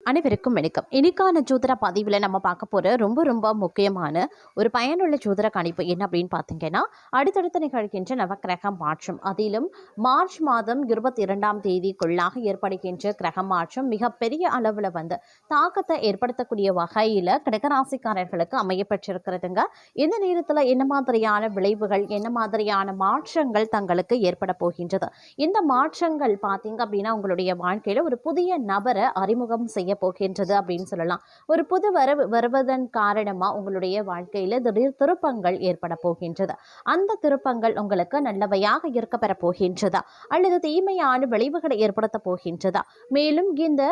அனைவருக்கும் வணக்கம். இன்னைக்கான ஜோதிட பதிவில் நம்ம பார்க்க போகிற ரொம்ப முக்கியமான ஒரு பயனுள்ள ஜோதிட கணிப்பு என்ன அப்படின்னு பார்த்தீங்கன்னா, அடுத்தடுத்து நிகழ்கின்ற நவக்கிரக மாற்றம், அதிலும் மார்ச் மாதம் 22ஆம் தேதிக்குள்ளாக ஏற்படுகின்ற கிரக மாற்றம் மிகப்பெரிய அளவில் வந்து தாக்கத்தை ஏற்படுத்தக்கூடிய வகையில் கடகராசிக்காரர்களுக்கு அமையப்பட்டிருக்கிறதுங்க. இந்த நேரத்தில் என்ன மாதிரியான விளைவுகள், என்ன மாதிரியான மாற்றங்கள் தங்களுக்கு ஏற்பட போகின்றது? இந்த மாற்றங்கள் பார்த்தீங்க அப்படின்னா உங்களுடைய வாழ்க்கையில் ஒரு புதிய நபரை அறிமுகம் செய்ய போகின்றது அப்படின்னு சொல்லலாம். ஒரு புது வரவு வருவதன் காரணமா உங்களுடைய வாழ்க்கையில திடீர் திருப்பங்கள் ஏற்பட போகின்றது. அந்த திருப்பங்கள் உங்களுக்கு நல்லவையாக இருக்க பெற போகின்றதா அல்லது தீமையான விளைவுகளை ஏற்படுத்த போகின்றதா? மேலும் இந்த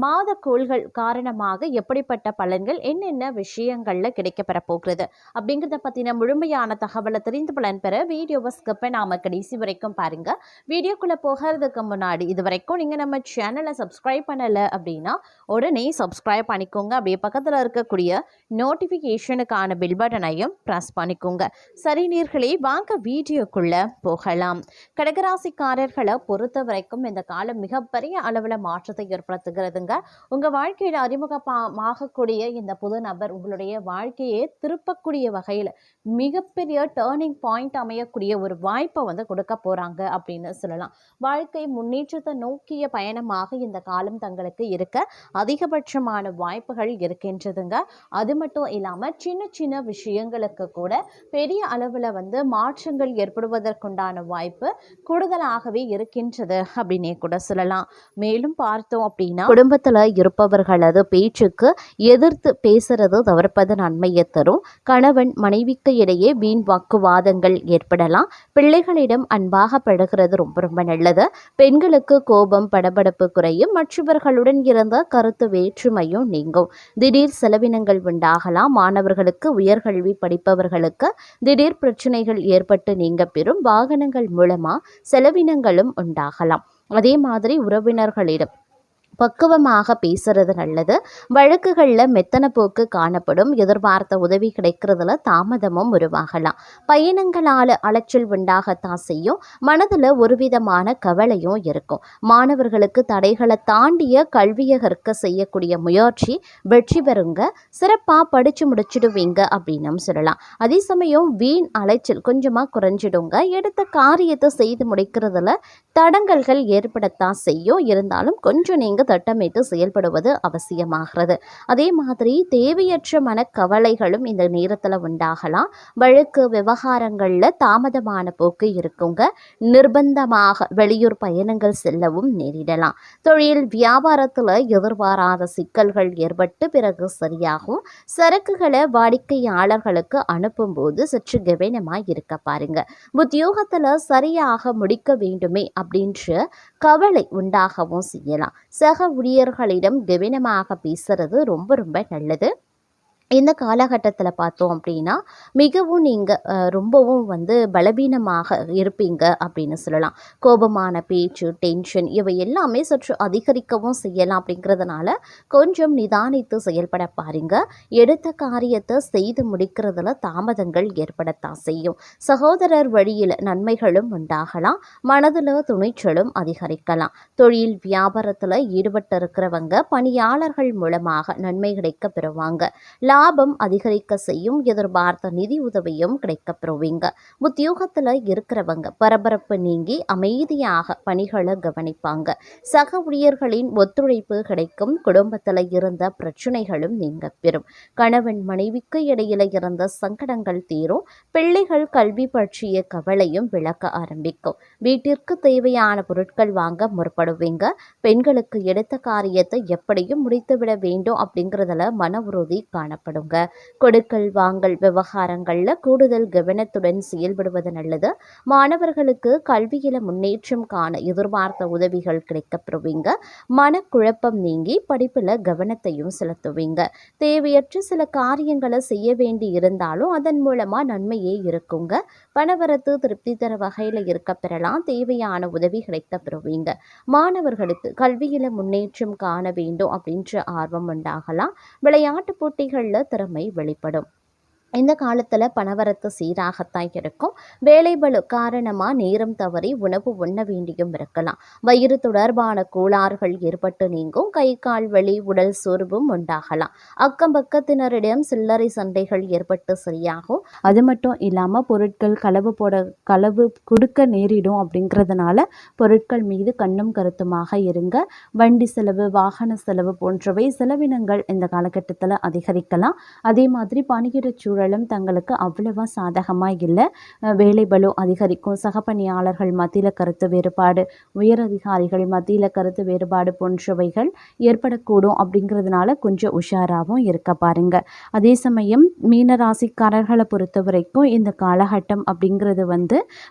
மாத கோள்கள் காரணமாக எப்படிப்பட்ட பலன்கள், என்னென்ன விஷயங்கள்ல கிடைக்க பெற போகிறது அப்படிங்கிறத பத்தின முழுமையான தகவலை தெரிந்து பலன் பெற வீடியோவை ஸ்கிப் நாம கடைசி வரைக்கும் பாருங்க. வீடியோக்குள்ள போகிறதுக்கு முன்னாடி இது வரைக்கும் நீங்க நம்ம சேனலை சப்ஸ்கிரைப் பண்ணல அப்படின்னா உடனே சப்ஸ்கிரைப் பண்ணிக்கோங்க. அப்படியே பக்கத்தில் இருக்கக்கூடிய நோட்டிஃபிகேஷனுக்கான பில் பட்டனையும் ப்ரெஸ் பண்ணிக்கோங்க. சரி நேயர்களே, வாங்க வீடியோக்குள்ள போகலாம். கடகராசிக்காரர்களை பொறுத்த வரைக்கும் இந்த காலம் மிகப்பெரிய அளவில் மாற்றத்தை ஏற்படுத்துகிறதுங்க. உங்கள் வாழ்க்கையில் அறிமுகமாகக்கூடிய இந்த புது நபர் உங்களுடைய வாழ்க்கையை திருப்பக்கூடிய வகையில் மிகப்பெரிய டேர்னிங் பாயிண்ட் அமையக்கூடிய ஒரு வாய்ப்பை வந்து கொடுக்க போகிறாங்க அப்படின்னு சொல்லலாம். வாழ்க்கை முன்னேற்றத்தை நோக்கிய பயணமாக இந்த காலம் தங்களுக்கு இருக்க அதிகபட்சமான வாய்ப்புகள் இருக்கின்றதுங்க. அது மட்டும் இல்லாமல் சின்ன விஷயங்களுக்கு கூட பெரிய அளவில் வந்து மாற்றங்கள் ஏற்படுவதற்குண்டான வாய்ப்பு கூடுதலாகவே இருக்கின்றது அப்படின்னே கூட சொல்லலாம். மேலும் பார்த்தோம் அப்படின்னா, குடும்பத்தில் இருப்பவர்களது பேச்சுக்கு எதிர்த்து பேசுறது தவிர்ப்பது நன்மையை தரும். கணவன் மனைவிக்கு இடையே வீண் வாக்குவாதங்கள் ஏற்படலாம். பிள்ளைகளிடம் அன்பாக பழகிறது ரொம்ப நல்லது. பெண்களுக்கு கோபம் படபடப்பு குறையும். மற்றவர்களுடன் இருந்த கருத்து வேற்றுமையும் நீங்கும். திடீர் செலவினங்கள் உண்டாகலாம். மாணவர்களுக்கு, உயர்கல்வி படிப்பவர்களுக்கு திடீர் பிரச்சனைகள் ஏற்பட்டு நீங்க பெறும். வாகனங்கள் மூலமா செலவினங்களும் உண்டாகலாம். அதே மாதிரி உறவினர்களிடம் பக்குவமாக பேசுறது நல்லது. வழக்குகளில் மெத்தன போக்கு காணப்படும். எதிர்பார்த்த உதவி கிடைக்கிறதுல தாமதமும் உருவாகலாம். பயணங்களால் அலைச்சல் உண்டாகத்தான் செய்யும். மனதில் ஒரு விதமான கவலையும் இருக்கும். மாணவர்களுக்கு தடைகளை தாண்டிய கல்வியை கற்க செய்யக்கூடிய முயற்சி வெற்றி பெறுங்க. சிறப்பாக படித்து முடிச்சிடுவீங்க அப்படின்னு சொல்லலாம். அதே சமயம் வீண் அலைச்சல் கொஞ்சமாக குறைஞ்சிடுங்க. எடுத்த காரியத்தை செய்து முடிக்கிறதுல தடங்கல்கள் ஏற்படத்தான் செய்யும். இருந்தாலும் கொஞ்சம் நீங்கள் திட்டமிட்டு செயல்படுவது அவசியமாகிறது. அதே மாதிரி தேவையற்ற மனக்கவலைகளும் இந்த நேரத்தில் உண்டாகலாம். வழக்கு விவகாரங்களில் தாமதமான போக்கு இருக்குங்க. நிர்பந்தமாக வெளியூர் பயணங்கள் செல்லவும் நேரிடலாம். தொழில் வியாபாரத்தில் எதிர்பாராத சிக்கல்கள் ஏற்பட்டு பிறகு சரியாகும். சரக்குகளை வாடிக்கையாளர்களுக்கு அனுப்பும் போது சற்று கவனமாய் இருக்க பாருங்க. உத்தியோகத்தில் சரியாக முடிக்க வேண்டுமே அப்படின்ற கவலை உண்டாகவும் செய்யலாம். சக ஊழியர்களிடம் கவனமாக பேசுறது ரொம்ப நல்லது. இந்த காலகட்டத்தில் பார்த்தோம் அப்படின்னா மிகவும் நீங்கள் ரொம்பவும் வந்து பலவீனமாக இருப்பீங்க அப்படின்னு சொல்லலாம். கோபமான பேச்சு, டென்ஷன் இவை எல்லாமே சற்று அதிகரிக்கவும் செய்யலாம். அப்படிங்கிறதுனால கொஞ்சம் நிதானித்து செயல்பட பாருங்க. எடுத்த காரியத்தை செய்து முடிக்கிறதுல தாமதங்கள் ஏற்படத்தான் செய்யும். சகோதரர் வழியில் நன்மைகளும் உண்டாகலாம். மனதில் துணிச்சலும் அதிகரிக்கலாம். தொழில் வியாபாரத்தில் ஈடுபட்டு இருக்கிறவங்க பணியாளர்கள் மூலமாக நன்மை கிடைக்க பெறுவாங்க. லாபம் அதிகரிக்க செய்யும். எதிர்பார்த்த நிதி உதவியும் கிடைக்க பெறுவீங்க. உத்தியோகத்தில் இருக்கிறவங்க பரபரப்பு நீங்கி அமைதியாக பணிகளை கவனிப்பாங்க. சக ஊழியர்களின் ஒத்துழைப்பு கிடைக்கும். குடும்பத்தில் இருந்த பிரச்சனைகளும் நீங்க பெறும். கணவன் மனைவிக்கு இடையில இருந்த சங்கடங்கள் தீரும். பிள்ளைகள் கல்வி பற்றிய கவலையும் விளக்க ஆரம்பிக்கும். வீட்டிற்கு தேவையான பொருட்கள் வாங்க முற்படுவீங்க. பெண்களுக்கு எடுத்த காரியத்தை எப்படியும் முடித்துவிட வேண்டும் அப்படிங்கிறதுல மன உறுதி காணப்படும். கொடுக்கல் வாங்கல் விவகாரங்கள்ல கூடுதல் கவனத்துடன் செயல்படுவது நல்லது. மாணவர்களுக்கு கல்வியில முன்னேற்றம் காண எதிர்பார்த்த உதவிகள் கிடைக்கப்பெறுவீங்க. மனக்குழப்பம் நீங்கி படிப்புல கவனத்தையும் செலுத்துவீங்க. தேவையற்ற சில காரியங்களை செய்ய வேண்டி இருந்தாலும் அதன் மூலமா நன்மையே இருக்குங்க. பணவரத்து திருப்தி தர வகையில இருக்க பெறலாம். தேவையான உதவி கிடைக்கப்பெறுவீங்க. மாணவர்களுக்கு கல்வியில முன்னேற்றம் காண வேண்டும் அப்படின்ற ஆர்வம் உண்டாகலாம். விளையாட்டு போட்டிகளில் திறமை வெளிப்படும். இந்த காலத்தில் பணவரத்து சீராகத்தான் இருக்கும். வேலைபளு காரணமாக நேரம் தவறி உணவு உண்ண வேண்டியும் இருக்கலாம். வயிறு தொடர்பான கோளாறுகள் ஏற்பட்டு நீங்கும். கை கால் வலி, உடல் சோர்வும் உண்டாகலாம். அக்கம் பக்கத்தினரிடம் சில்லறை சண்டைகள் ஏற்பட்டு சரியாகும். அது மட்டும் இல்லாமல் பொருட்கள் களவு கொடுக்க நேரிடும். அப்படிங்கிறதுனால பொருட்கள் மீது கண்ணும் கருத்துமாக இருங்க. வண்டி செலவு, வாகன செலவு போன்றவை செலவினங்கள் இந்த காலகட்டத்தில் அதிகரிக்கலாம். அதே மாதிரி பணியிட சூழலும் தங்களுக்கு அவ்வளவா சாதகமாக இல்லை. வேலை பளு அதிகரிக்கும். சக பணியாளர்கள் மத்தியில் கருத்து வேறுபாடு, உயர் அதிகாரிகள் மத்தியில் கருத்து வேறுபாடு போன்றவைகள் ஏற்படக்கூடும். அப்படிங்கிறதுனால கொஞ்சம் உஷாராகவும் இருக்க பாருங்க. அதே சமயம் மீனராசிக்காரர்களை பொறுத்த வரைக்கும் இந்த காலகட்டம் அப்படிங்கிறது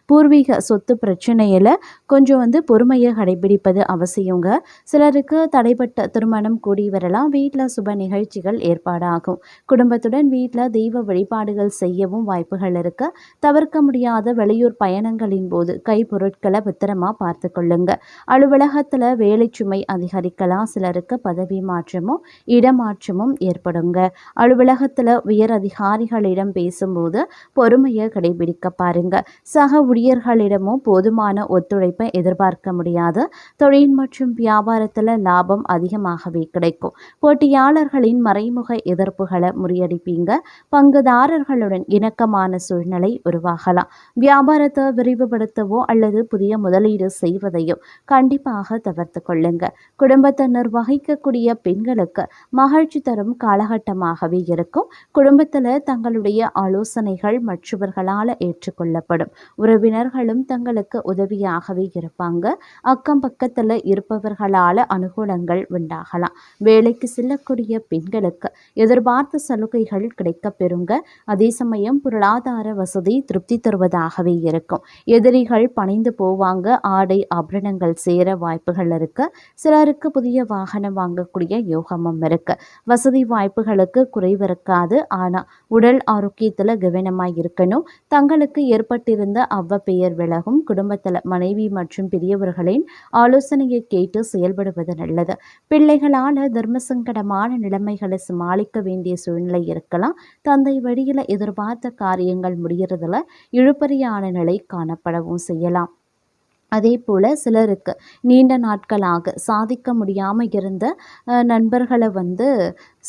பூர்வீக சொத்து பிரச்சனையில் கொஞ்சம் பொறுமையை கடைபிடிப்பது அவசியங்க. சிலருக்கு தடைப்பட்ட திருமணம் கூடி வரலாம். வீட்டில் சுப நிகழ்ச்சிகள் ஏற்பாடாகும். குடும்பத்துடன் வீட்டில் தெய்வ வழிபாடுகள் செய்யவும் வாய்ப்புகள் இருக்கு. தவிர்க்க முடியாத வெளியூர் பயணங்களின் போது கைப்பொருட்களை பத்திரமா பார்த்து கொள்ளுங்க. அலுவலகத்தில் வேலை சுமை அதிகரிக்கலாம். சிலருக்கு பதவி மாற்றமும் இடமாற்றமும் ஏற்படுங்க. அலுவலகத்தில் உயர் அதிகாரிகளிடம் பேசும்போது பொறுமையை கடைபிடிக்க பாருங்க. சக ஊழியர்களிடமும் போதுமான ஒத்துழைப்பை எதிர்பார்க்க முடியாது. தொழில் மற்றும் வியாபாரத்தில் லாபம் அதிகமாகவே கிடைக்கும். போட்டியாளர்களின் மறைமுக எதிர்ப்புகளை முறியடிப்பீங்க. பங்குதாரர்களுடன் இணக்கமான சூழ்நிலை உருவாகலாம். வியாபாரத்தை விரிவுபடுத்தவோ அல்லது புதிய முதலீடு செய்வதையோ கண்டிப்பாக தவிர்த்து கொள்ளுங்க. குடும்பத்தை நிர்வகிக்கக்கூடிய பெண்களுக்கு மகிழ்ச்சி தரும் காலகட்டமாகவே இருக்கும். குடும்பத்தில் தங்களுடைய ஆலோசனைகள் மற்றவர்களால் ஏற்றுக்கொள்ளப்படும். உறவினர்களும் தங்களுக்கு உதவியாகவே இருப்பாங்க. அக்கம் பக்கத்தில் இருப்பவர்களால் அனுகூலங்கள் உண்டாகலாம். வேலைக்கு செல்லக்கூடிய பெண்களுக்கு எதிர்பார்த்த சலுகைகள் கிடைக்க பெறுங்க. அதே சமயம் பொருளாதார வசதி திருப்தி தருவதாகவே இருக்கும். எதிரிகள் பணிந்து போவாங்க. ஆடை ஆபரணங்கள் சேர வாய்ப்புகள் இருக்கு. சிலருக்கு புதிய வாகனம் வாங்கக்கூடிய யோகமும் இருக்கு. வசதி வாய்ப்புகளுக்கு குறைவு இருக்காது. ஆனால் உடல் ஆரோக்கியத்தில் கவனமாக இருக்கணும். தங்களுக்கு ஏற்பட்டிருந்த அவ்வப்பெயர் விலகும். குடும்பத்தில் மனைவி மற்றும் பெரியவர்களின் ஆலோசனையை கேட்டு செயல்படுவது நல்லது. பிள்ளைகளால் தர்மசங்கடமான நிலைமைகளை சமாளிக்க வேண்டிய சூழ்நிலை இருக்கலாம். தந்தை வழியில் எதிர்பார்த்த காரியங்கள் முடிகிறதுல இழுபறியான நிலை காணப்படவும் செய்யலாம். அதே போல் சிலருக்கு நீண்ட நாட்களாக சாதிக்க முடியாமல் இருந்த நண்பர்களை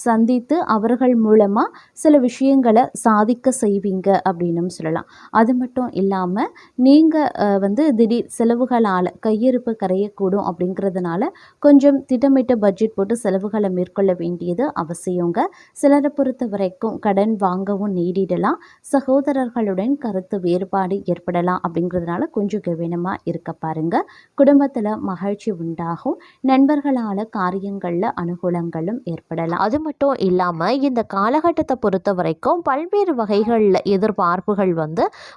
சந்தித்து அவர்கள் மூலமாக சில விஷயங்களை சாதிக்க செய்வீங்க அப்படின்னும் சொல்லலாம். அது மட்டும் இல்லாமல் நீங்கள் திடீர் செலவுகளால் கையிருப்பு கரையக்கூடும். அப்படிங்கிறதுனால கொஞ்சம் திட்டமிட்ட பட்ஜெட் போட்டு செலவுகளை மேற்கொள்ள வேண்டியது அவசியங்க. சிலரை பொறுத்த வரைக்கும் கடன் வாங்கவும் நேரிடலாம். சகோதரர்களுடன் கருத்து வேறுபாடு ஏற்படலாம். அப்படிங்கிறதுனால கொஞ்சம் கவனமாக இருக்க பாருங்க. குடும்பத்தில் மகிழ்ச்சி உண்டாகும். நண்பர்களால் காரியங்களில் அனுகூலங்களும் ஏற்படலாம். அது மட்டும் இல்லாமல் இந்த காலகட்டத்தை பொறுத்த வரைக்கும் பல்வேறு வகைகளில் எதிர்பார்ப்புகள்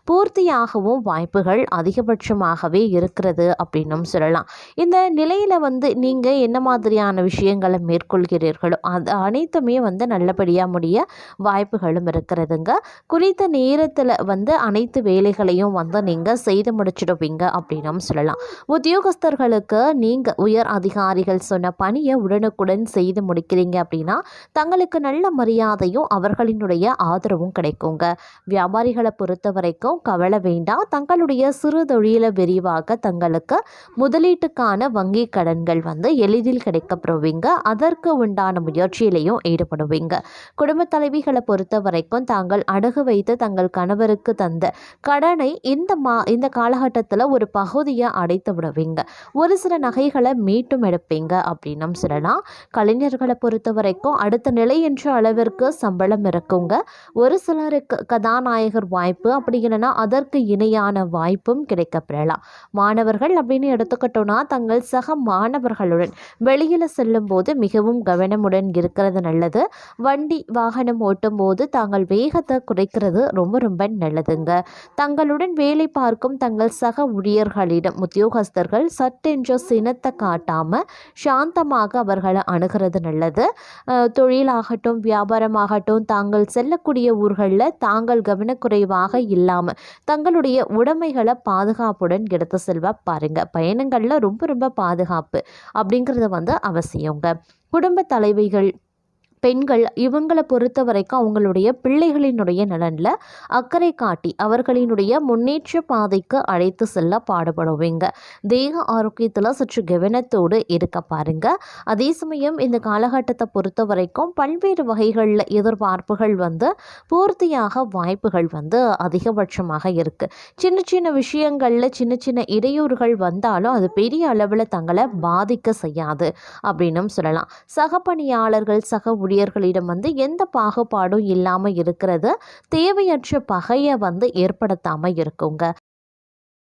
பூர்த்தியாகவும் வாய்ப்புகள் அதிகபட்சமாகவே இருக்கிறது அப்படின்னும் சொல்லலாம். இந்த நிலையில் நீங்கள் என்ன மாதிரியான விஷயங்களை மேற்கொள்கிறீர்களோ அது அனைத்துமே நல்லபடியாக முடிய வாய்ப்புகளும் இருக்கிறதுங்க. குறித்த நேரத்தில் அனைத்து வேலைகளையும் நீங்கள் செய்து முடிச்சிடுவீங்க அப்படின்னும் சொல்லலாம். உத்தியோகஸ்தர்களுக்கு நீங்கள் உயர் அதிகாரிகள் சொன்ன பணியை உடனுக்குடன் செய்து முடிக்கிறீங்க அப்படின்னா தங்களுக்கு நல்ல மரியாதையும் அவர்களினுடைய ஆதரவும் கிடைக்குங்க. வியாபாரிகளை பொறுத்த வரைக்கும் கவலை வேண்டாம். தங்களுடைய சிறு தொழிலை விரிவாக தங்களுக்கு முதலீட்டுக்கான வங்கி கடன்கள் எளிதில் கிடைக்கப்பெறுவீங்க. அதற்கு உண்டான முயற்சியிலையும் ஈடுபடுவீங்க. குடும்ப தலைவிகளை பொறுத்த வரைக்கும் தாங்கள் அடகு வைத்து தங்கள் கணவருக்கு தந்த கடனை இந்த காலகட்டத்தில் ஒரு பகுதியை அடைத்து விடுவீங்க. ஒரு சில நகைகளை மீட்டும் எடுப்பீங்க அப்படின்னும் சொல்லலாம். கலைஞர்களை பொறுத்த வரைக்கும் அடுத்த நிலை என்ற அளவிற்கு சம்பளம் இருக்குங்க. ஒரு சிலருக்கு கதாநாயகர் வாய்ப்பு, அப்படி இல்லைன்னா அதற்கு இணையான வாய்ப்பும் கிடைக்கப்பெறலாம். மாணவர்கள் அப்படின்னு எடுத்துக்கிட்டோன்னா தங்கள் சக மாணவர்களுடன் வெளியில் செல்லும் போது மிகவும் கவனமுடன் இருக்கிறது நல்லது. வண்டி வாகனம் ஓட்டும் போது தாங்கள் வேகத்தை குறைக்கிறது ரொம்ப ரொம்ப நல்லதுங்க. தங்களுடன் வேலை பார்க்கும் தங்கள் சக ஊழியர்களிடம் உத்தியோகஸ்தர்கள் சட்டென்ற சினத்தை காட்டாமல் சாந்தமாக அவர்களை அணுகிறது நல்லது. தொழிலாகட்டும் வியாபாரமாகட்டும் தாங்கள் செல்லக்கூடிய ஊர்களில் தாங்கள் கவனக்குறைவாக இல்லாமல் தங்களுடைய உடைமைகளை பாதுகாப்புடன் எடுத்து செல்வ பாருங்க. பயணங்களில் ரொம்ப ரொம்ப பாதுகாப்பு அப்படிங்கிறது அவசியங்க. குடும்ப தலைவிகள் பெண்கள் இவங்களை பொறுத்த வரைக்கும் அவங்களுடைய பிள்ளைகளினுடைய நலனில் அக்கறை காட்டி அவர்களினுடைய முன்னேற்ற பாதைக்கு அழைத்து செல்ல பாடுபடுவீங்க. தேக ஆரோக்கியத்தில் சற்று கவனத்தோடு இருக்க பாருங்க. அதே சமயம் இந்த காலகட்டத்தை பொறுத்த வரைக்கும் பல்வேறு வகைகளில் எதிர்பார்ப்புகள் பூர்த்தியாக வாய்ப்புகள் அதிகபட்சமாக இருக்குது. சின்ன சின்ன விஷயங்களில் சின்ன சின்ன இடையூறுகள் வந்தாலும் அது பெரிய அளவில் தங்களை பாதிக்க செய்யாது அப்படின்னும் சொல்லலாம். சக பணியாளர்கள் சக ஊழியர்களிடம் எந்த பாகுபாடும் இல்லாமல் இருக்கிறது தேவையற்ற பகையை ஏற்படுத்தாமல் இருக்குங்க.